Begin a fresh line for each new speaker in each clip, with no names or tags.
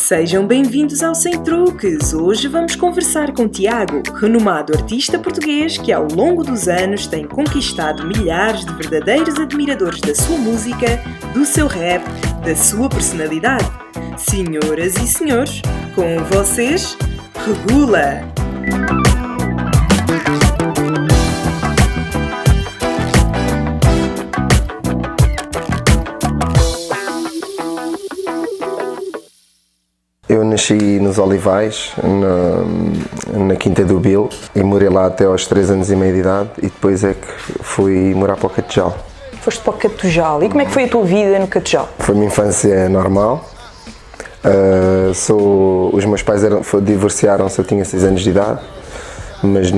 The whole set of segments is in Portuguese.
Sejam bem-vindos ao Sem Truques. Hoje vamos conversar com Tiago, renomado artista português que ao longo dos anos tem conquistado milhares de verdadeiros admiradores da sua música, do seu rap, da sua personalidade. Senhoras e senhores, com vocês, Regula!
Eu nasci nos Olivais, na Quinta do Bil, e morei lá até aos 3 anos e meio de idade, e depois é que fui morar para o Catejal.
Foste para o Catejal. E como é que foi a tua vida no Catejal?
Foi uma infância normal. Os meus pais divorciaram-se, eu tinha 6 anos de idade, mas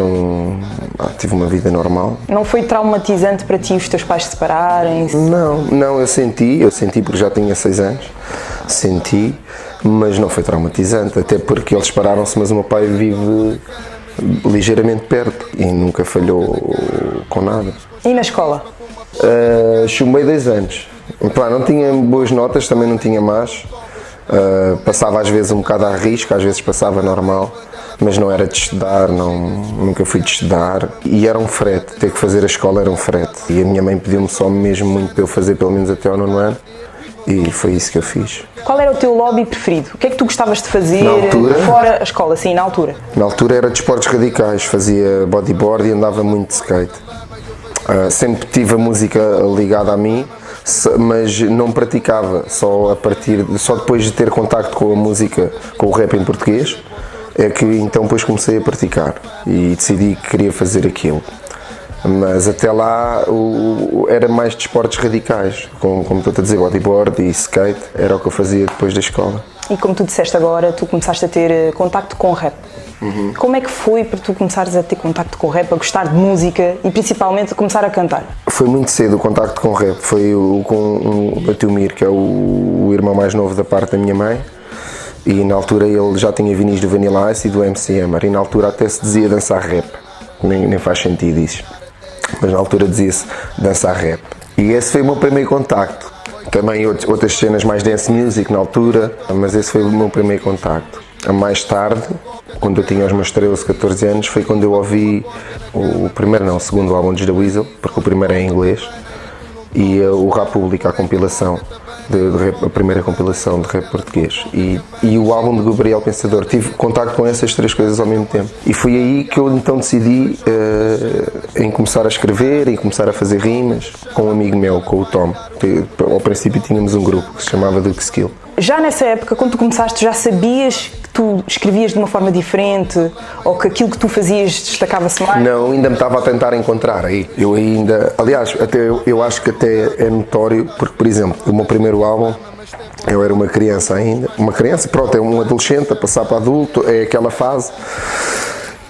tive uma vida normal.
Não foi traumatizante para ti os teus pais se separarem-se?
Não, eu senti porque já tinha 6 anos, mas não foi traumatizante, até porque eles separaram-se, mas o meu pai vive ligeiramente perto e nunca falhou com nada.
E na escola?
Chumbei 2 anos. Não tinha boas notas, também não tinha más. Passava às vezes um bocado a risco, às vezes passava normal, mas não era de estudar, nunca fui de estudar. E era um frete, ter que fazer a escola era um frete. E a minha mãe pediu-me só mesmo muito para eu fazer pelo menos até ao 9º ano. E foi isso que eu fiz.
Qual era o teu hobby preferido? O que é que tu gostavas de fazer
na altura,
fora a escola? Sim, na altura.
Na altura era de esportes radicais, fazia bodyboard e andava muito de skate. Sempre tive a música ligada a mim, mas não praticava, só depois de ter contacto com a música, com o rap em português, é que então depois comecei a praticar e decidi que queria fazer aquilo. Mas até lá era mais de esportes radicais, como estou a dizer, bodyboard e skate, era o que eu fazia depois da escola.
E como tu disseste agora, tu começaste a ter contacto com o rap.
Uhum.
Como é que foi para tu começares a ter contacto com o rap, a gostar de música e principalmente a começar a cantar?
Foi muito cedo o contacto com o rap, foi com o Batumir, que é o irmão mais novo da parte da minha mãe, e na altura ele já tinha vinis do Vanilla Ice e do MC Hammer, e na altura até se dizia dançar rap, nem faz sentido isso. Mas na altura dizia-se dançar rap. E esse foi o meu primeiro contacto. Também outras cenas mais dance music na altura, mas esse foi o meu primeiro contacto. Mais tarde, quando eu tinha os meus 13, 14 anos, foi quando eu ouvi o segundo álbum dos The Weasel, porque o primeiro é em inglês, e o República, a compilação, a primeira compilação de rap português, e o álbum de Gabriel Pensador. Tive contacto com essas 3 coisas ao mesmo tempo. E foi aí que eu então decidi em começar a escrever e começar a fazer rimas com um amigo meu, com o Tom. Ao princípio tínhamos um grupo que se chamava Duke Skill.
Já nessa época, quando tu começaste, já sabias que tu escrevias de uma forma diferente ou que aquilo que tu fazias destacava-se mais?
Não, ainda me estava a tentar encontrar aí. Aliás, eu acho que até é notório, porque, por exemplo, o meu primeiro álbum, eu era uma criança ainda. Uma criança, pronto, é um adolescente a passar para adulto, é aquela fase.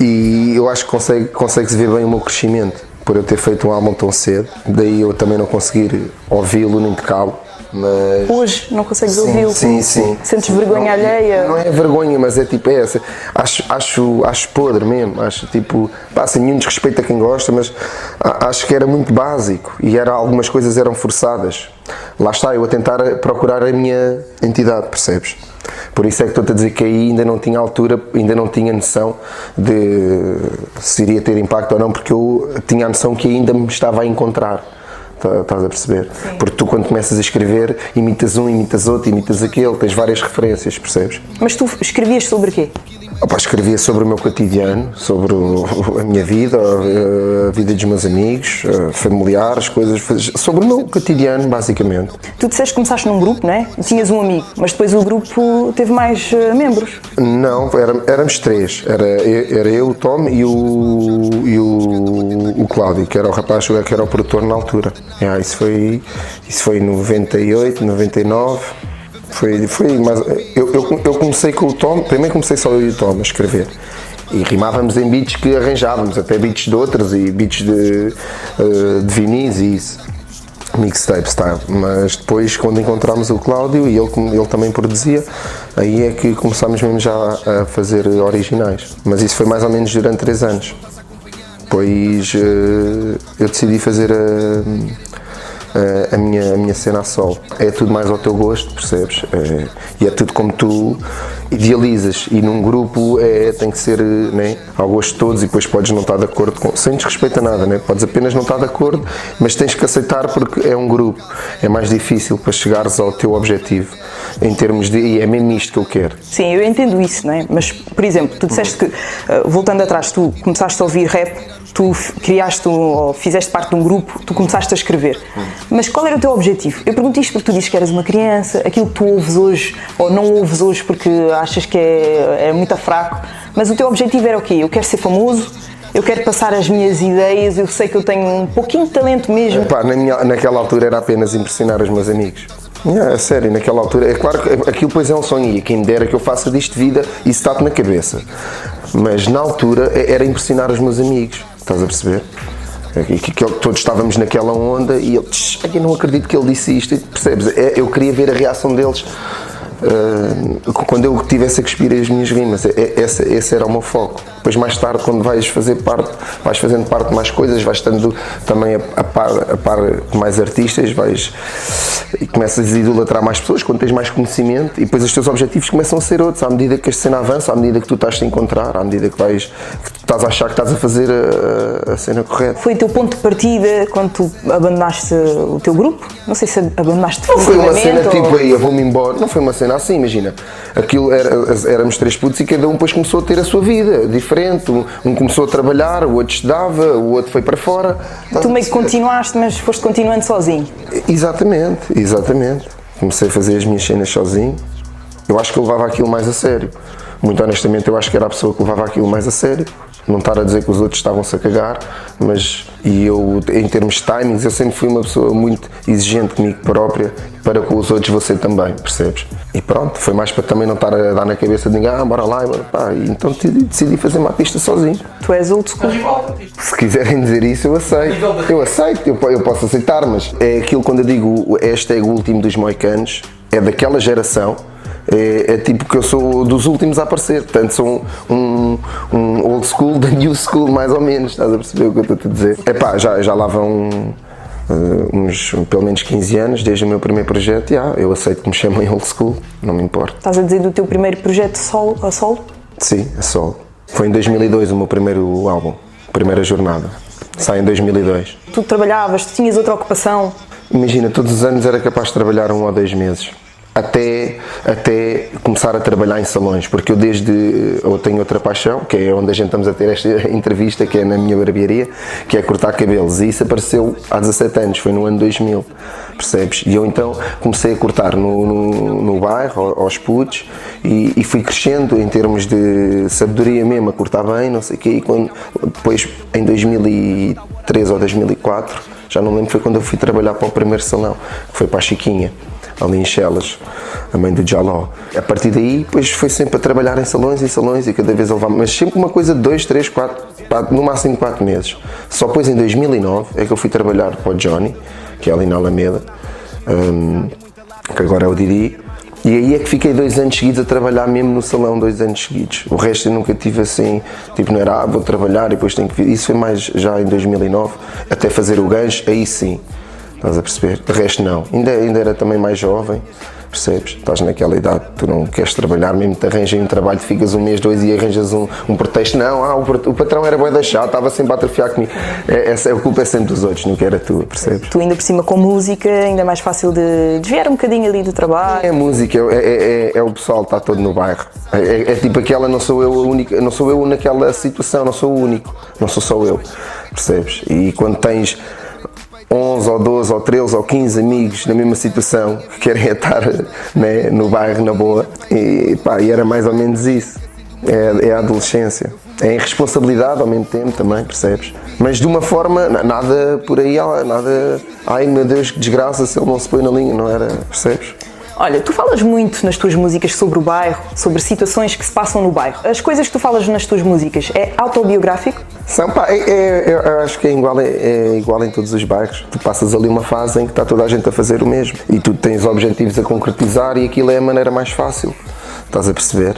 E eu acho que consegue-se ver bem o meu crescimento, por eu ter feito um álbum tão cedo. Daí eu também não conseguir ouvi-lo nem tocá-lo. Mas...
Hoje não consegues ouvi-lo?
Sim.
Sentes vergonha alheia?
Não é vergonha, mas é tipo essa. Acho podre mesmo. Acho tipo, sem nenhum desrespeito a quem gosta, mas acho que era muito básico e algumas coisas eram forçadas. Lá está, eu a tentar procurar a minha entidade, percebes? Por isso é que estou a dizer que aí ainda não tinha altura, ainda não tinha noção de se iria ter impacto ou não, porque eu tinha a noção que ainda me estava a encontrar. Estás a perceber?
Sim.
Porque tu, quando começas a escrever, imitas um, imitas outro, imitas aquele, tens várias referências, percebes?
Mas tu escrevias sobre quê?
Escrevia sobre o meu cotidiano, sobre a minha vida, a vida dos meus amigos, familiares, coisas, sobre o meu cotidiano, basicamente.
Tu disseste que começaste num grupo, não é? E tinhas um amigo, mas depois o grupo teve mais membros.
Não, éramos 3. Era eu, o Tom e o Cláudio, que era o rapaz que era o produtor na altura. Isso foi em 98, 99. Mas eu comecei com o Tom, primeiro comecei só eu e o Tom a escrever. E rimávamos em beats que arranjávamos, até beats de outros e beats de vinis e isso. Mixtapes, tá? Mas depois, quando encontramos o Cláudio e ele também produzia, aí é que começámos mesmo já a fazer originais. Mas isso foi mais ou menos durante 3 anos. Depois eu decidi fazer a minha cena a solo. É tudo mais ao teu gosto, percebes? E é tudo como tu idealizas. E num grupo tem que ser, né, ao gosto de todos, e depois podes não estar de acordo com, sem desrespeito a nada, né? Podes apenas não estar de acordo, mas tens que aceitar porque é um grupo. É mais difícil para chegares ao teu objetivo, em termos de, e é mesmo isto que eu quero.
Sim, eu entendo isso, não é? Mas, por exemplo, tu disseste que, voltando atrás, tu começaste a ouvir rap, tu criaste ou fizeste parte de um grupo, tu começaste a escrever. Mas qual era o teu objetivo? Eu pergunto isto porque tu dizes que eras uma criança, aquilo que tu ouves hoje, ou não ouves hoje porque achas que é muito fraco, mas o teu objetivo era o quê? Eu quero ser famoso, eu quero passar as minhas ideias, eu sei que eu tenho um pouquinho de talento mesmo.
Epá, naquela altura era apenas impressionar os meus amigos. É sério, naquela altura, é claro que aquilo depois é um sonho, e quem me dera que eu faça disto de vida, isso está-te na cabeça. Mas na altura era impressionar os meus amigos, estás a perceber? Que todos estávamos naquela onda e ele, eu não acredito que ele disse isto, percebes? Eu queria ver a reação deles quando eu tivesse a cuspir as minhas rimas. Esse era o meu foco. Depois, mais tarde, quando vais fazendo parte de mais coisas, vais estando também a par de mais artistas, e começas a idolatrar mais pessoas quando tens mais conhecimento, e depois os teus objetivos começam a ser outros à medida que a cena avança, à medida que tu estás a encontrar, à medida que tu estás a achar que estás a fazer a cena correta.
Foi o teu ponto de partida quando tu abandonaste o teu grupo? Não sei se abandonaste
Não foi uma cena
ou...
tipo aí, eu vou-me embora. Não foi uma cena assim, imagina. Aquilo éramos 3 putos e cada um depois começou a ter a sua vida diferente. Um começou a trabalhar, o outro estudava, o outro foi para fora.
Tu meio que continuaste, mas foste continuando sozinho.
Exatamente. Comecei a fazer as minhas cenas sozinho. Eu acho que eu levava aquilo mais a sério. Muito honestamente, eu acho que era a pessoa que levava aquilo mais a sério. Não estar a dizer que os outros estavam-se a cagar, e eu, em termos de timings, eu sempre fui uma pessoa muito exigente comigo própria, para com os outros você também, percebes? E pronto, foi mais para também não estar a dar na cabeça de ninguém, bora lá, pá, e então decidi fazer uma pista sozinho.
Tu és old school.
Se quiserem dizer isso, eu aceito, eu posso aceitar, mas é aquilo quando eu digo hashtag o último dos moicanos, é daquela geração. É tipo que eu sou dos últimos a aparecer, portanto sou um old school da new school, mais ou menos, estás a perceber o que eu estou a dizer? Epá, já lá vão uns pelo menos 15 anos desde o meu primeiro projeto, eu aceito que me chamem old school, não me importa.
Estás a dizer do teu primeiro projeto a solo?
Sim, a solo. Foi em 2002 o meu primeiro álbum, primeira jornada, sai em 2002.
Tu trabalhavas, tu tinhas outra ocupação?
Imagina, todos os anos era capaz de trabalhar 1 ou 2 meses. Até começar a trabalhar em salões, porque eu tenho outra paixão, que é onde a gente estamos a ter esta entrevista, que é na minha barbearia, que é cortar cabelos, e isso apareceu há 17 anos, foi no ano 2000, percebes? E eu então comecei a cortar no bairro, aos putos, e fui crescendo em termos de sabedoria mesmo, a cortar bem, não sei o quê, e depois em 2003 ou 2004, já não lembro, foi quando eu fui trabalhar para o primeiro salão, que foi para a Chiquinha, ali em Chelas, a mãe do Jaló. A partir daí, depois foi sempre a trabalhar em salões e cada vez a levar, mas sempre uma coisa de 2, 3, 4, no máximo 4 meses. Só depois em 2009 é que eu fui trabalhar para o Johnny, que é ali na Alameda, que agora é o Didi, e aí é que fiquei 2 anos seguidos a trabalhar mesmo no salão, 2 anos seguidos. O resto eu nunca tive assim, tipo, não era, vou trabalhar e depois tenho que vir. Isso foi mais já em 2009, até fazer o gancho, aí sim. Estás a perceber? De resto não. Ainda era também mais jovem, percebes? Estás naquela idade, tu não queres trabalhar, mesmo te arranjem um trabalho, ficas 1 mês, 2 e arranjas um pretexto. Não, o patrão era bué da chata, estava sempre a atrofiar comigo. A culpa é sempre dos outros, nunca era tua, percebes?
Tu ainda por cima com música, ainda é mais fácil de desviar um bocadinho ali do trabalho.
É música, é o pessoal que está todo no bairro. É tipo aquela, não sou eu a única, não sou eu naquela situação, não sou o único, não sou só eu, percebes? E quando tens 11 ou 12 ou 13 ou 15 amigos na mesma situação que querem estar, né, no bairro na boa, e era mais ou menos isso. É a adolescência. É a irresponsabilidade ao mesmo tempo também, percebes? Mas de uma forma, nada por aí, nada, ai meu Deus, que desgraça se ele não se põe na linha, não era, percebes?
Olha, tu falas muito nas tuas músicas sobre o bairro, sobre situações que se passam no bairro. As coisas que tu falas nas tuas músicas, é autobiográfico?
São, eu acho que é igual em todos os bairros. Tu passas ali uma fase em que está toda a gente a fazer o mesmo e tu tens objetivos a concretizar e aquilo é a maneira mais fácil. Estás a perceber?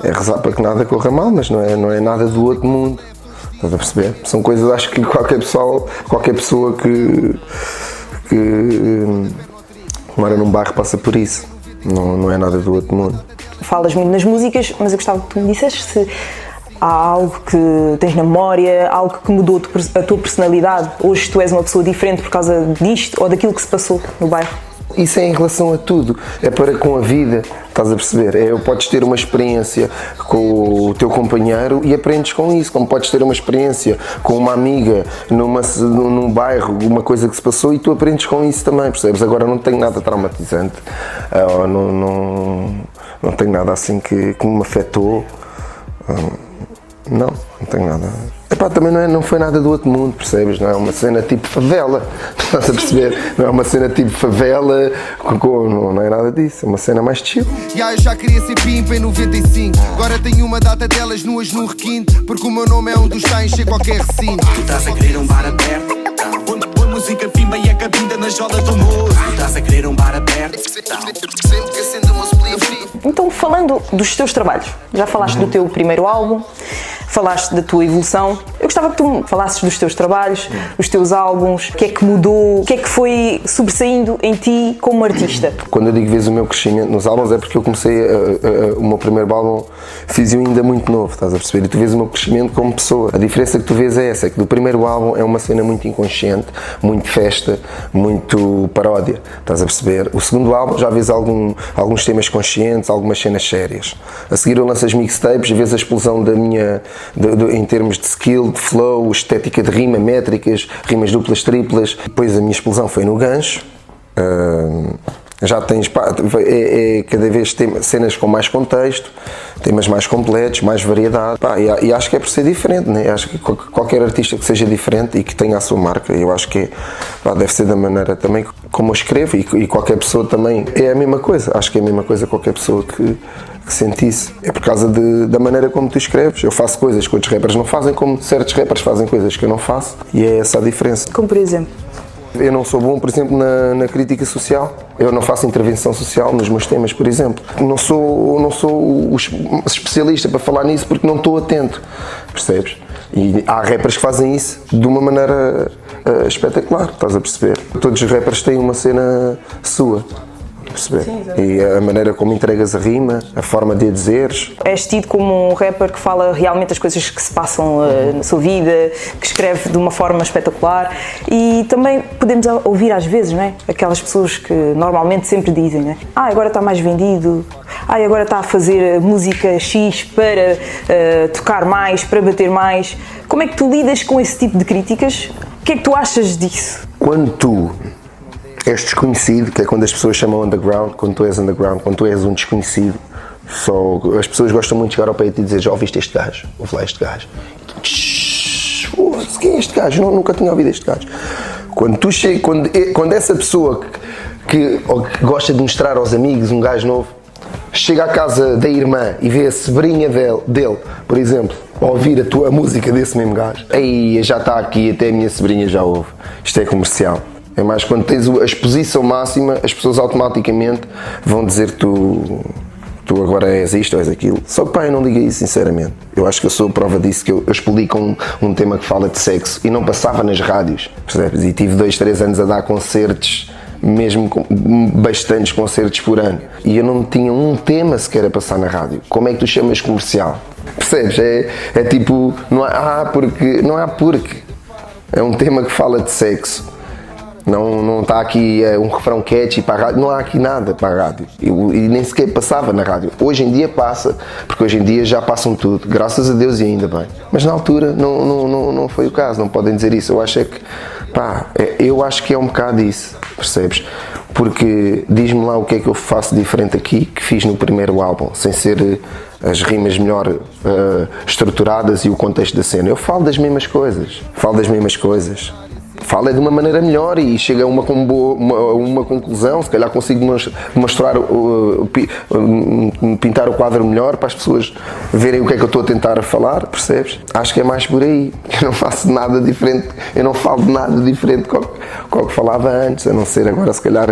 É rezar para que nada corra mal, mas não é nada do outro mundo. Estás a perceber? São coisas, acho que qualquer pessoa porque morar num bairro passa por isso, não é nada do outro mundo.
Falas muito nas músicas, mas eu gostava que tu me dissesse se há algo que tens na memória, algo que mudou a tua personalidade. Hoje tu és uma pessoa diferente por causa disto ou daquilo que se passou no bairro.
Isso é em relação a tudo, é para com a vida, estás a perceber? Podes ter uma experiência com o teu companheiro e aprendes com isso, como podes ter uma experiência com uma amiga num bairro, uma coisa que se passou e tu aprendes com isso também, percebes? Agora não tenho nada traumatizante, não tenho nada assim que me afetou, não tenho nada. Epá, também não foi nada do outro mundo, percebes? Não é uma cena tipo favela, estás a perceber? Não é uma cena tipo favela, não é nada disso, é uma cena mais chill.
Eu já queria ser pimpa em 95, agora tenho uma data delas nuas no requinte, porque o meu nome é um dos tais, encher qualquer recinto.
Tu estás a querer um bar aberto, põe música pimba e a cabinda nas jolas do moço. Tu estás a querer um bar aberto,
Sempre que acendo uma spliff.
Então, falando dos teus trabalhos, já falaste do teu primeiro álbum, falaste da tua evolução. Eu gostava que tu me falasses dos teus trabalhos, dos teus álbuns, o que é que mudou, o que é que foi sobressaindo em ti como artista.
Quando eu digo vezes o meu crescimento nos álbuns é porque eu comecei, o meu primeiro álbum fiz-o ainda muito novo, estás a perceber? E tu vês o meu crescimento como pessoa. A diferença que tu vês é essa, é que do primeiro álbum é uma cena muito inconsciente, muito festa, muito paródia, estás a perceber? O segundo álbum já vês alguns temas conscientes, algumas cenas sérias. A seguir eu lanço as mixtapes, vês a explosão da minha, em termos de skill, de flow, estética de rima, métricas, rimas duplas, triplas. Depois a minha explosão foi no gancho. Já tens, cada vez cenas com mais contexto, temas mais completos, mais variedade, e acho que é por ser diferente, né? Acho que qualquer artista que seja diferente e que tenha a sua marca, eu acho que deve ser da maneira também como eu escrevo, e qualquer pessoa também é a mesma coisa, acho que é a mesma coisa qualquer pessoa que sente isso, é por causa da maneira como tu escreves. Eu faço coisas que outros rappers não fazem, como certos rappers fazem coisas que eu não faço, e é essa a diferença.
Como por exemplo?
Eu não sou bom, por exemplo, na crítica social. Eu não faço intervenção social nos meus temas, por exemplo. Não sou o especialista para falar nisso porque não estou atento, percebes? E há rappers que fazem isso de uma maneira espetacular, estás a perceber? Todos os rappers têm uma cena sua. Perceber? Sim, e a maneira como entregas a rima, a forma de a dizeres.
És tido como um rapper que fala realmente as coisas que se passam na sua vida, que escreve de uma forma espetacular, e também podemos ouvir às vezes, não é? Aquelas pessoas que normalmente sempre dizem, não é? Agora está mais vendido, agora está a fazer música X para tocar mais, para bater mais. Como é que tu lidas com esse tipo de críticas? O que é que tu achas disso?
Quando tu és desconhecido, que é quando as pessoas chamam underground, quando tu és underground, quando tu és um desconhecido, as pessoas gostam muito de chegar ao pé e te dizer: já ouviste este gajo? Ouve lá este gajo. E tu, quem é este gajo? Nunca tinha ouvido este gajo. Quando essa pessoa que gosta de mostrar aos amigos um gajo novo, chega à casa da irmã e vê a sobrinha dele, por exemplo, a ouvir a música desse mesmo gajo, aí já está aqui, até a minha sobrinha já ouve. Isto é comercial. É mais quando tens a exposição máxima, as pessoas automaticamente vão dizer que tu agora és isto ou és aquilo. Só que eu não digo isso sinceramente. Eu acho que eu sou a prova disso, que eu explodi com um tema que fala de sexo e não passava nas rádios, percebes? E tive 2-3 anos a dar concertos, mesmo bastantes concertos por ano. E eu não tinha um tema sequer a passar na rádio. Como é que tu chamas comercial? Percebes? É tipo, não há porque. É um tema que fala de sexo. Não está aqui um refrão catchy para a rádio, não há aqui nada para a rádio. E nem sequer passava na rádio. Hoje em dia passa, porque hoje em dia já passam tudo, graças a Deus e ainda bem. Mas na altura não foi o caso, não podem dizer isso. Eu acho eu acho que é um bocado isso, percebes? Porque diz-me lá o que é que eu faço diferente aqui, que fiz no primeiro álbum, sem ser as rimas melhor estruturadas e o contexto da cena. Eu falo das mesmas coisas. Fala de uma maneira melhor e chega a uma conclusão. Se calhar consigo mostrar, pintar o quadro melhor para as pessoas verem o que é que eu estou a tentar falar, percebes? Acho que é mais por aí. Eu não faço nada diferente, eu não falo de nada diferente com o que falava antes, a não ser agora se calhar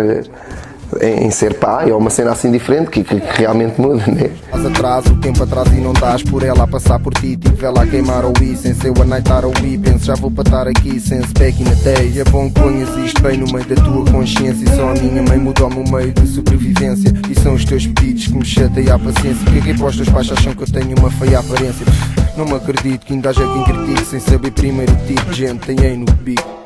em ser pai, ou uma cena assim diferente que realmente muda, né?
Mas atrás, o tempo atrás e não dás por ela a passar por ti. Tipo vela a queimar ou ir, sem ser o anaitar ou ir. Penso já vou para estar aqui, sense back in the day. É bom que ponhas isto bem no meio da tua consciência. E só a minha mãe mudou-me o meio de sobrevivência. E são os teus pedidos que me chateiam a paciência. Porque para os teus pais acham que eu tenho uma feia aparência. Não me acredito que ainda haja quem critique sem saber primeiro o tipo de gente tem aí no bico.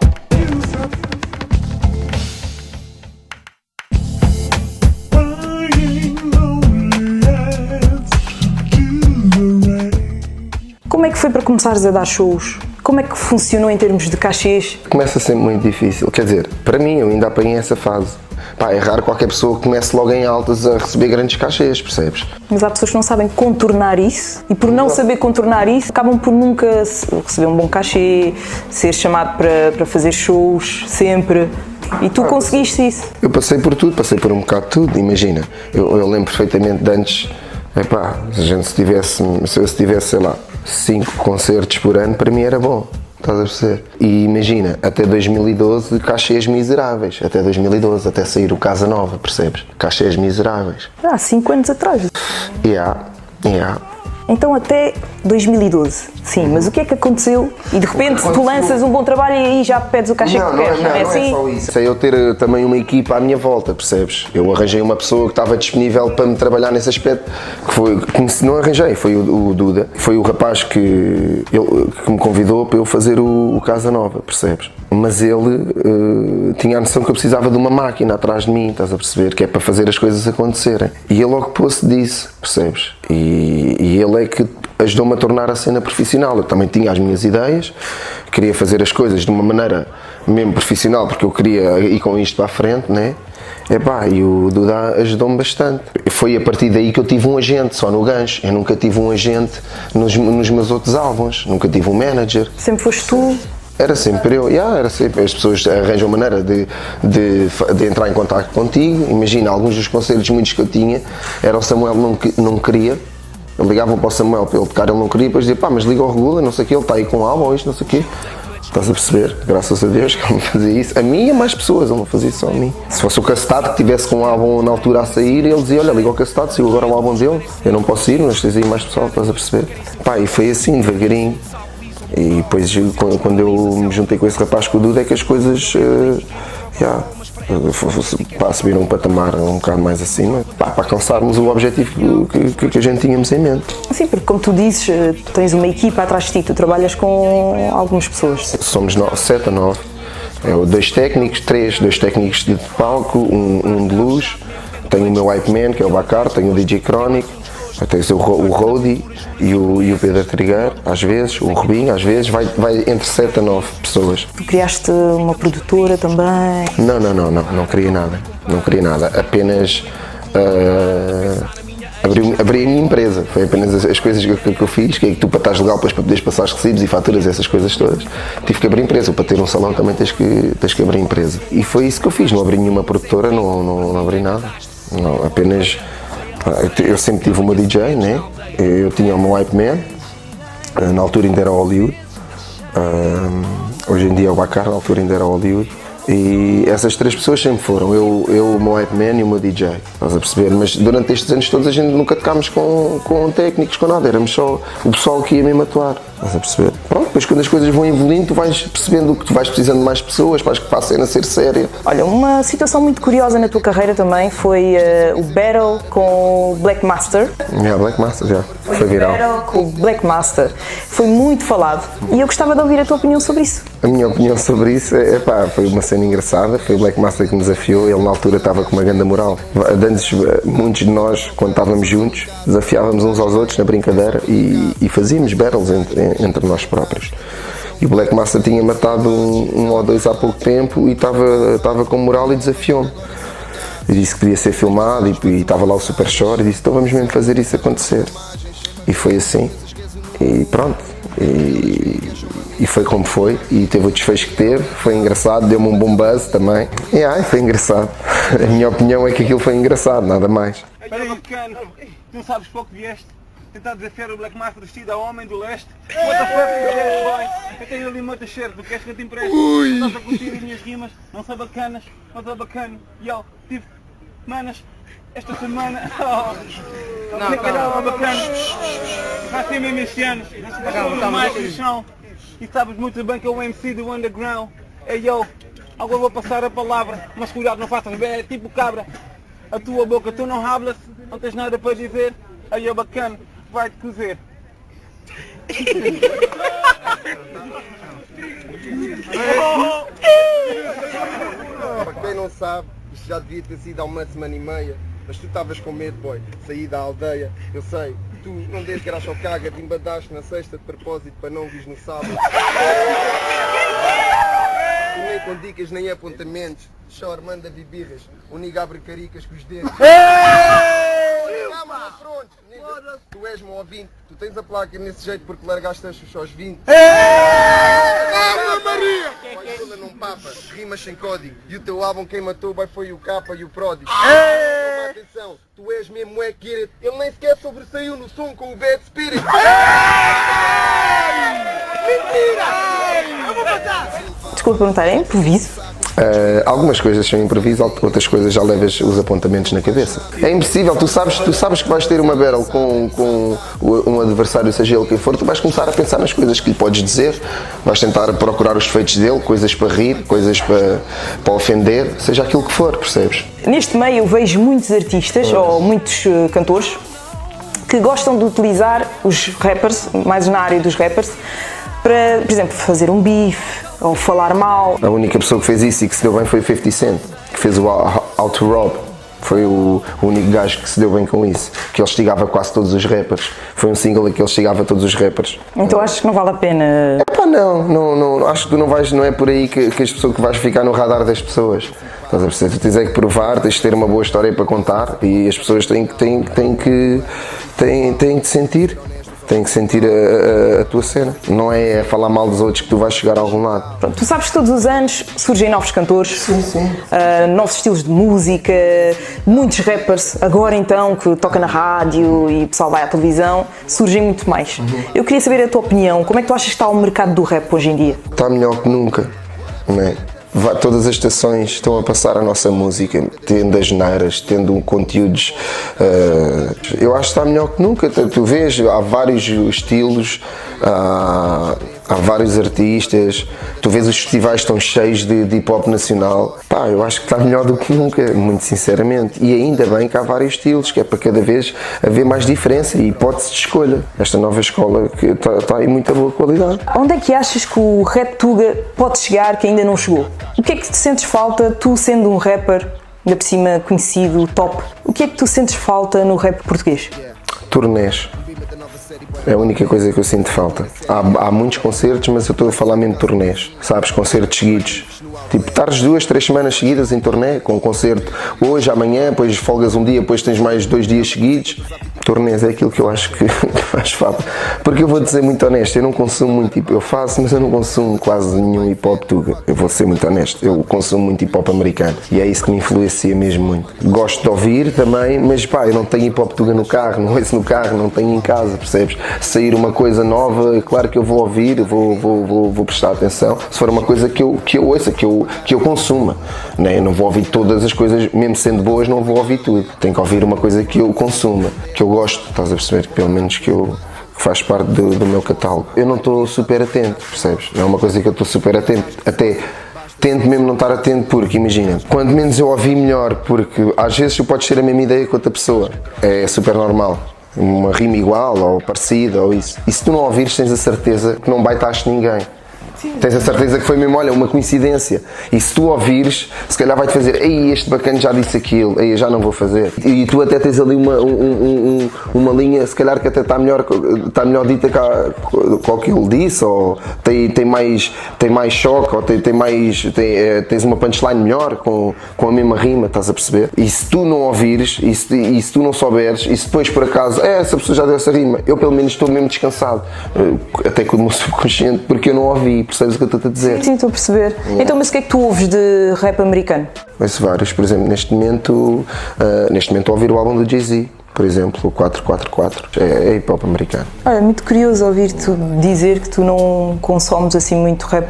Como é que foi para começares a dar shows? Como é que funcionou em termos de cachês?
Começa sempre muito difícil, quer dizer, para mim eu ainda apanhei essa fase. Pá, é raro qualquer pessoa que comece logo em altas a receber grandes cachês, percebes?
Mas há pessoas que não sabem contornar isso e por não saber contornar isso acabam por nunca receber um bom cachê, ser chamado para fazer shows sempre. E tu conseguiste isso?
Eu passei por tudo, passei por um bocado de tudo, imagina. Eu lembro perfeitamente de antes, epá, se eu tivesse, sei lá, 5 concertos por ano, para mim era bom. Estás a perceber? E imagina, até 2012, cachês miseráveis. Até 2012, até sair o Casa Nova, percebes? Cachês miseráveis.
Há 5 anos atrás.
Yeah.
Então até 2012, sim, mas o que é que aconteceu? E de repente tu lanças um bom trabalho e aí já pedes o cachê que queres, não é assim?
Não é só isso. É eu ter também uma equipa à minha volta, percebes? Eu arranjei uma pessoa que estava disponível para me trabalhar nesse aspecto, que não arranjei, foi o Duda, foi o rapaz que me convidou para eu fazer o Casa Nova, percebes? Mas ele tinha a noção que eu precisava de uma máquina atrás de mim, estás a perceber? Que é para fazer as coisas acontecerem. E ele logo pôs-se disso, percebes? E ele é que ajudou-me a tornar a cena profissional. Eu também tinha as minhas ideias, queria fazer as coisas de uma maneira mesmo profissional, porque eu queria ir com isto para a frente, né? E o Duda ajudou-me bastante. Foi a partir daí que eu tive um agente, só no Gancho. Eu nunca tive um agente nos meus outros álbuns, nunca tive um manager.
Sempre foste tu?
Era sempre eu, era sempre. As pessoas arranjam maneira de entrar em contato contigo. Imagina, alguns dos concertos muitos que eu tinha, era o Samuel não queria. Eu ligava para o Samuel para ele tocar, ele não queria, depois dizia, pá, mas liga ao Regula, não sei o quê, ele está aí com um álbum ou isto, não sei o quê. Estás a perceber? Graças a Deus que ele me fazia isso. A mim e a mais pessoas, ele não fazia isso só a mim. Se fosse o Cacetado que tivesse com um álbum na altura a sair, ele dizia, olha, liga ao Cacetado, saiu agora o álbum dele, eu não posso ir, mas tens aí mais pessoal, estás a perceber? Pá, e foi assim, devagarinho. E depois, quando eu me juntei com esse rapaz, com o Duda, é que as coisas subiram um patamar um bocado mais acima, para alcançarmos o objetivo que a gente tínhamos em mente.
Sim, porque como tu dizes, tu tens uma equipa atrás de ti, tu trabalhas com algumas pessoas.
Somos 7 a 9, 2 técnicos, 2 técnicos de palco, um de luz, tenho o meu hype man, que é o Bacar, tenho o DJ Crónico, tens o Rodi e o Pedro Trigueiro, às vezes, o Rubinho, às vezes, vai entre 7 a 9 pessoas.
Tu criaste uma produtora também?
Não criei nada, apenas abri a minha empresa, foi apenas as coisas que eu fiz, que é que tu para estás legal depois para poderes passar os recibos e faturas, essas coisas todas, tive que abrir empresa, para ter um salão também tens que abrir empresa. E foi isso que eu fiz, não abri nenhuma produtora, não abri nada, não, apenas... Eu sempre tive uma DJ, né? Eu tinha o meu hype man, na altura ainda era Hollywood, hoje em dia é o Bacar, na altura ainda era Hollywood, e essas 3 pessoas sempre foram, eu, o meu hype man e o meu DJ, estás a perceber? Mas durante estes anos todos a gente nunca tocámos com técnicos, com nada, éramos só o pessoal que ia mesmo atuar, estás a perceber? Pronto, depois quando as coisas vão evoluindo, tu vais percebendo que tu vais precisando de mais pessoas para a cena ser séria.
Olha, uma situação muito curiosa na tua carreira também foi o battle com o Black Master.
Black Master já, foi viral.
O battle com o Black Master foi muito falado e eu gostava de ouvir a tua opinião sobre isso.
A minha opinião sobre isso foi uma cena engraçada, foi o Black Master que me desafiou, ele na altura estava com uma grande moral. Antes, muitos de nós, quando estávamos juntos, desafiávamos uns aos outros na brincadeira e fazíamos battles entre nós próprios. E o Black Master tinha matado um ou 2 há pouco tempo e estava com moral e desafiou-me. Eu disse que podia ser filmado e estava lá o Super Shore e disse, então vamos mesmo fazer isso acontecer. E foi assim. E pronto. E foi como foi, e teve o desfecho que teve, foi engraçado, deu-me um bom buzz também. E foi engraçado. A minha opinião é que aquilo foi engraçado, nada mais.
Olha, bacana, tu não sabes pouco vieste tentar desafiar o Black Master vestido a homem do leste. What the fuck, boy? Eu tenho ali uma t-shirt, tu queres que eu te empreste? Não estás a curtir as minhas rimas, não são bacanas, mas é bacana. Yo, tive Manas, esta semana... Não, calma. Bacana. Vai ser mesmo este ano. Calma, mais no chão. E sabes muito bem que é o MC do Underground. Ei, eu. Agora vou passar a palavra. Mas cuidado, não faças bem, é tipo cabra. A tua boca, tu não hablas, não tens nada para dizer. Aí é bacana, vai-te cozer.
Para quem não sabe, isto já devia ter sido há uma semana e meia, mas tu estavas com medo, boy, saí da aldeia, eu sei, tu não deste graça ao caga, te embadaste na sexta de propósito para não vires no sábado. Tu nem com dicas nem apontamentos, chora, manda bibirras, o niga abre caricas com os dentes. Calma, pronto, nigga, tu és meu ouvinte, tu tens a placa nesse jeito porque largaste as aos 20. Maria! Toda não papa, rimas sem código, e o teu álbum quem matou vai foi o Capa e o Pródigo. Toma atenção, tu és mesmo é Get It, ele nem sequer sobressaiu no som com o Bad Spirit.
Desculpa perguntar, é improviso?
Algumas coisas são improviso, outras coisas já levas os apontamentos na cabeça. É impossível, tu sabes que vais ter uma battle com um adversário, seja ele quem for, tu vais começar a pensar nas coisas que lhe podes dizer, vais tentar procurar os defeitos dele, coisas para rir, coisas para ofender, seja aquilo que for, percebes?
Neste meio eu vejo muitos artistas, ou muitos cantores, que gostam de utilizar os rappers, mais na área dos rappers, para, por exemplo, fazer um bife, ou falar mal.
A única pessoa que fez isso e que se deu bem foi o 50 Cent, que fez o How to Rob. Foi o único gajo que se deu bem com isso, que ele estigava quase todos os rappers. Foi um single em que ele estigava todos os rappers.
Então achas que não vale a pena?
Epá, não, acho que tu não é por aí que as pessoas que vais ficar no radar das pessoas. Estás a perceber? Tu tens é que provar, tens de ter uma boa história para contar e as pessoas têm que sentir. Tem que sentir a tua cena. Não é falar mal dos outros que tu vais chegar a algum lado.
Pronto, tu sabes que todos os anos surgem novos cantores,
Sim.
Novos estilos de música, muitos rappers, agora então que toca na rádio e o pessoal vai à televisão, surgem muito mais. Eu queria saber a tua opinião, como é que tu achas que está o mercado do rap hoje em dia?
Está melhor que nunca, não é? Todas as estações estão a passar a nossa música, tendo as neiras, tendo conteúdos. Eu acho que está melhor que nunca. Tu vês, há vários estilos, há vários artistas. Tu vês os festivais estão cheios de hip hop nacional. Pá, eu acho que está melhor do que nunca, muito sinceramente. E ainda bem que há vários estilos, que é para cada vez haver mais diferença e hipótese de escolha. Esta nova escola que está em muita boa qualidade.
Onde é que achas que o rap Tuga pode chegar que ainda não chegou? O que é que tu sentes falta, tu sendo um rapper, ainda por cima conhecido, top, o que é que tu sentes falta no rap português?
Turnés. É a única coisa que eu sinto falta. Há muitos concertos, mas eu estou a falar mesmo de turnés. Sabes, concertos seguidos. Tipo, estares 2, 3 semanas seguidas em turnê, com um concerto hoje, amanhã, depois folgas um dia, depois tens mais 2 dias seguidos. Turnês é aquilo que eu acho que faz falta. Porque eu vou dizer muito honesto, eu não consumo muito hip hop, eu faço, mas eu não consumo quase nenhum hip hop tuga. Eu vou ser muito honesto, eu consumo muito hip hop americano. E é isso que me influencia mesmo muito. Gosto de ouvir também, mas pá, eu não tenho hip hop tuga no carro, não ouço no carro, não tenho em casa, percebes? Sair uma coisa nova, claro que eu vou ouvir, vou prestar atenção. Se for uma coisa que eu ouça, que eu consuma, né? Eu não vou ouvir todas as coisas, mesmo sendo boas, não vou ouvir tudo. Tenho que ouvir uma coisa que eu consuma, que eu gosto, estás a perceber? Pelo menos que faz parte do meu catálogo. Eu não estou super atento, percebes? Não é uma coisa que eu estou super atento, até tento mesmo não estar atento, porque imagina, quando menos eu ouvi melhor, porque às vezes tu podes ter a mesma ideia que outra pessoa, é super normal. Uma rima igual ou parecida ou isso. E se tu não ouvires, tens a certeza que não baitaste ninguém. Tens a certeza que foi mesmo, olha, uma coincidência. E se tu ouvires, se calhar vai-te fazer, ei, este bacana já disse aquilo, ei, eu já não vou fazer. E tu até tens ali uma linha, se calhar que até está melhor dita com o que ele disse, ou tem mais choque, ou tens uma punchline melhor com a mesma rima, estás a perceber? E se tu não ouvires, e se tu não souberes, e se depois por acaso, essa pessoa já deu essa rima, eu pelo menos estou mesmo descansado, até com o meu subconsciente, porque eu não ouvi. Percebes o que eu estou a dizer?
Sim, estou a perceber. Então, mas o que é que tu ouves de rap americano?
Ouço vários, por exemplo, neste momento ouvir o álbum do Jay-Z, por exemplo, o 444, é hip hop americano.
Olha, muito curioso ouvir-te dizer que tu não consomes assim muito rap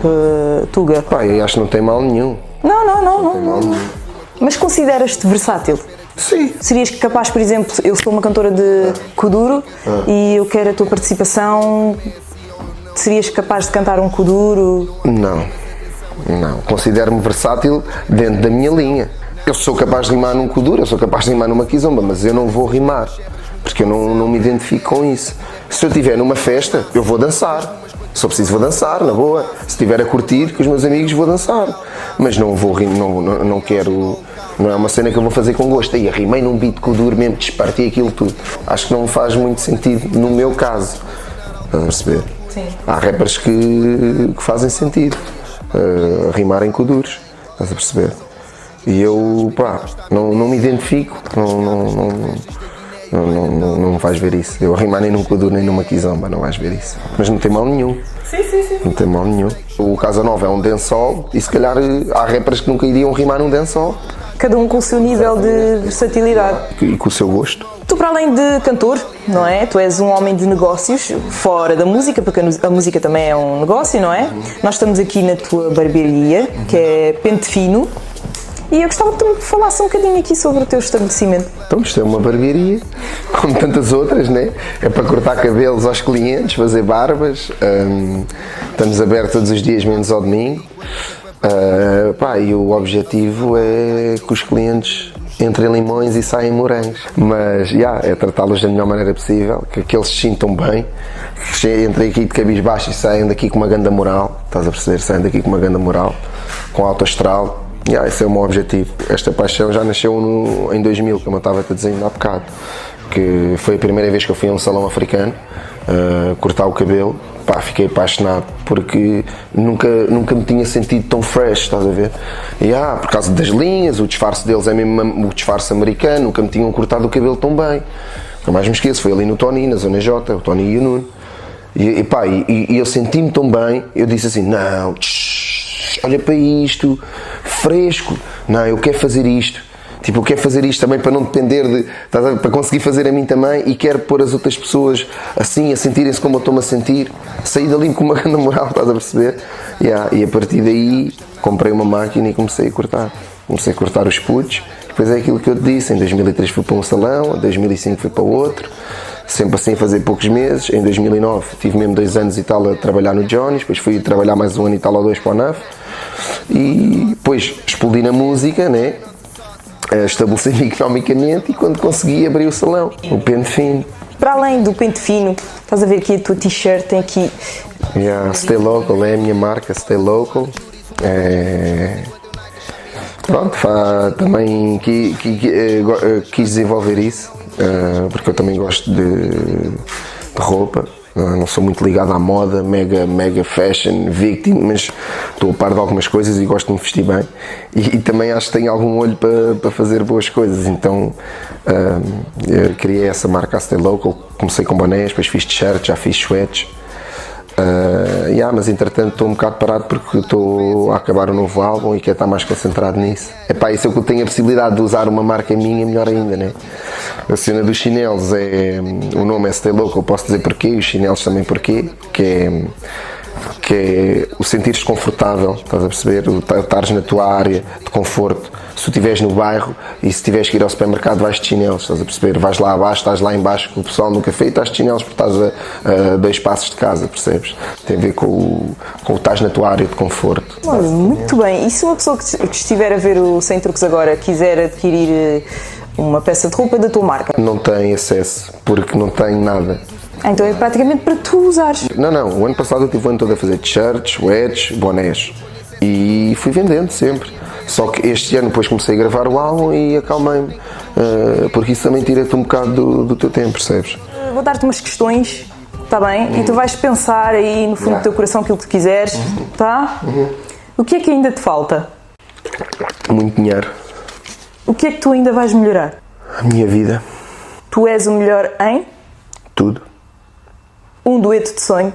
tuga.
Pá, eu acho que não tem mal nenhum.
Não. Mas consideras-te versátil?
Sim.
Serias capaz, por exemplo, eu sou uma cantora de Kuduro e eu quero a tua participação, serias capaz de cantar um Kuduro?
Não. Considero-me versátil dentro da minha linha. Eu sou capaz de rimar num Kuduro, eu sou capaz de rimar numa Kizomba, mas eu não vou rimar, porque eu não me identifico com isso. Se eu estiver numa festa, eu vou dançar. Se eu preciso, vou dançar, na boa. Se estiver a curtir com os meus amigos, vou dançar. Mas não vou rimar, não quero... Não é uma cena que eu vou fazer com gosto. Aí rimei num beat Kuduro mesmo, desparti aquilo tudo. Acho que não faz muito sentido no meu caso. Estás a perceber?
Sim.
Há rappers que fazem sentido rimarem Kuduros. Estás a perceber? E eu, não me identifico, não vais ver isso. Eu a rimar nem num Kuduro nem numa Kizomba, não vais ver isso. Mas não tem mal nenhum.
Sim.
Não tem mal nenhum. O Casanova é um dancehall e se calhar há rappers que nunca iriam rimar num dancehall.
Cada um com o seu nível de versatilidade.
E com o seu gosto.
Tu, para além de cantor, não é? Tu és um homem de negócios, fora da música, porque a música também é um negócio, não é? Nós estamos aqui na tua barbearia, que é Pente Fino, e eu gostava que tu me falasses um bocadinho aqui sobre o teu estabelecimento.
Então, isto é uma barbearia, como tantas outras, né? É para cortar cabelos aos clientes, fazer barbas. Estamos abertos todos os dias, menos ao domingo. E o objetivo é que os clientes entrem limões e saem morangos. Mas, é tratá-los da melhor maneira possível, que eles se sintam bem, que entrem aqui de cabisbaixo e saiam daqui com uma grande moral. Estás a perceber? Saem daqui com uma grande moral, com alto astral. Esse é o meu objetivo. Esta paixão já nasceu em 2000, como eu estava-te dizendo há bocado, que foi a primeira vez que eu fui a um salão africano cortar o cabelo. Fiquei apaixonado porque nunca me tinha sentido tão fresh, estás a ver? Por causa das linhas, o disfarce deles é mesmo o disfarce americano, nunca me tinham cortado o cabelo tão bem. Nunca mais me esqueço, foi ali no Tony, na Zona J, o Tony e o Nuno. E eu senti-me tão bem, eu disse assim, não, olha para isto, fresco, não, eu quero fazer isto. Tipo, eu quero fazer isto também para não depender para conseguir fazer a mim também, e quero pôr as outras pessoas assim, a sentirem-se como eu estou-me a sentir, sair dali com uma grande moral, estás a perceber? E a partir daí comprei uma máquina e comecei a cortar. Comecei a cortar os putos, depois é aquilo que eu te disse, em 2003 fui para um salão, em 2005 fui para outro, sempre assim a fazer poucos meses. Em 2009 tive mesmo 2 anos e tal a trabalhar no Johnny's, depois fui trabalhar mais 1 ano e tal ou 2 para o NAF, e depois explodi na música, né? Estabeleci-me economicamente e quando consegui abri o salão, o Pente Fino.
Para além do Pente Fino, estás a ver aqui a tua t-shirt, tem aqui...
Stay Local é a minha marca, Stay Local. Pronto, também quis desenvolver isso, porque eu também gosto de roupa. Não sou muito ligado à moda, mega fashion, victim, mas estou a par de algumas coisas e gosto de me vestir bem. E também acho que tenho algum olho para fazer boas coisas, então eu criei essa marca, a Stay Local. Comecei com bonés, depois fiz t-shirts, já fiz sweats. Mas entretanto estou um bocado parado porque estou a acabar o novo álbum e quero estar mais concentrado nisso. E se eu tenho a possibilidade de usar uma marca minha, melhor ainda, né? A cena dos chinelos o nome é Stay Local, posso dizer porquê, e os chinelos também porquê, que é o sentir-te confortável, estás a perceber? Estares na tua área de conforto. Se tu estiveres no bairro e se tiveres que ir ao supermercado, vais de chinelos, estás a perceber? Vais lá abaixo, estás lá em baixo com o pessoal no café e estás de chinelos porque estás a 2 passos de casa, percebes? Tem a ver com o estás na tua área de conforto.
Olha, muito bem. E se uma pessoa que estiver a ver o Sem Truques agora quiser adquirir uma peça de roupa da tua marca?
Não tem acesso, porque não tenho nada.
Então é praticamente para tu usares.
Não, o ano passado eu tive o ano todo a fazer t-shirts, sweats, bonés e fui vendendo sempre. Só que este ano depois comecei a gravar o álbum e acalmei-me, porque isso também tira-te um bocado do teu tempo, percebes?
Vou dar-te umas questões, está bem? E tu vais pensar aí no fundo do teu coração aquilo que tu quiseres, tá? O que é que ainda te falta?
Muito dinheiro.
O que é que tu ainda vais melhorar?
A minha vida.
Tu és o melhor em?
Tudo.
Um dueto de sonho?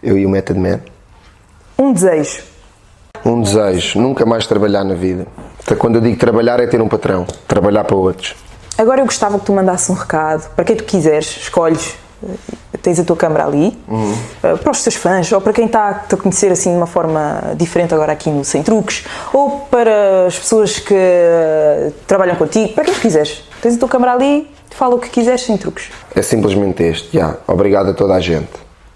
Eu e o Method Man.
Um desejo?
Um desejo, nunca mais trabalhar na vida. Então, quando eu digo trabalhar é ter um patrão, trabalhar para outros.
Agora eu gostava que tu mandasses um recado, para quem tu quiseres, escolhes, tens a tua câmara ali, para os teus fãs, ou para quem está-te a conhecer assim de uma forma diferente agora aqui no Sem Truques, ou para as pessoas que trabalham contigo, para quem tu quiseres. Tens a tua câmara ali, fala o que quiseres sem truques.
É simplesmente este, obrigado a toda a gente.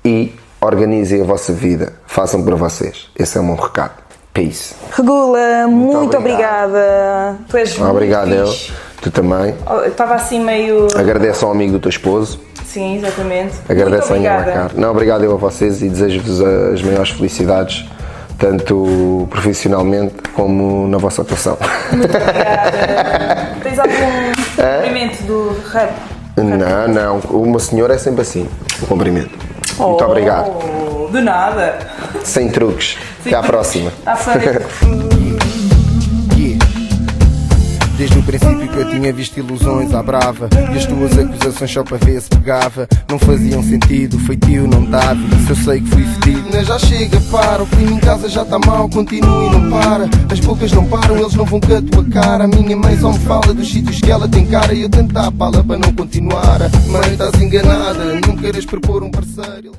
E organizem a vossa vida, façam por vocês. Esse é o meu recado. Peace.
Regula, muito obrigada. Tu és
obrigado,
muito
eu.
fixe.
Tu também.
Eu estava assim meio...
Agradeço ao amigo do teu esposo.
Sim, exatamente.
Agradeço a minha cara. Não, obrigado eu a vocês e desejo-vos as maiores felicidades, tanto profissionalmente como na vossa atuação.
Muito obrigada. Tens algum cumprimento do rap?
Não. Uma senhora é sempre assim, o cumprimento. Muito obrigado.
De nada.
Sem truques. Até à próxima.
À frente.
Desde o princípio que eu tinha visto ilusões à brava, e as tuas acusações só para ver se pegava não faziam sentido, feitio não dava. Se eu sei que fui fedido, mas já chega, para. O clima em casa já está mal, continua e não para. As bocas não param, eles não vão com a tua cara. A minha mãe só me fala dos sítios que ela tem cara, e eu tento dar a pala para não continuar. Mãe, estás enganada, não queres propor um parceiro.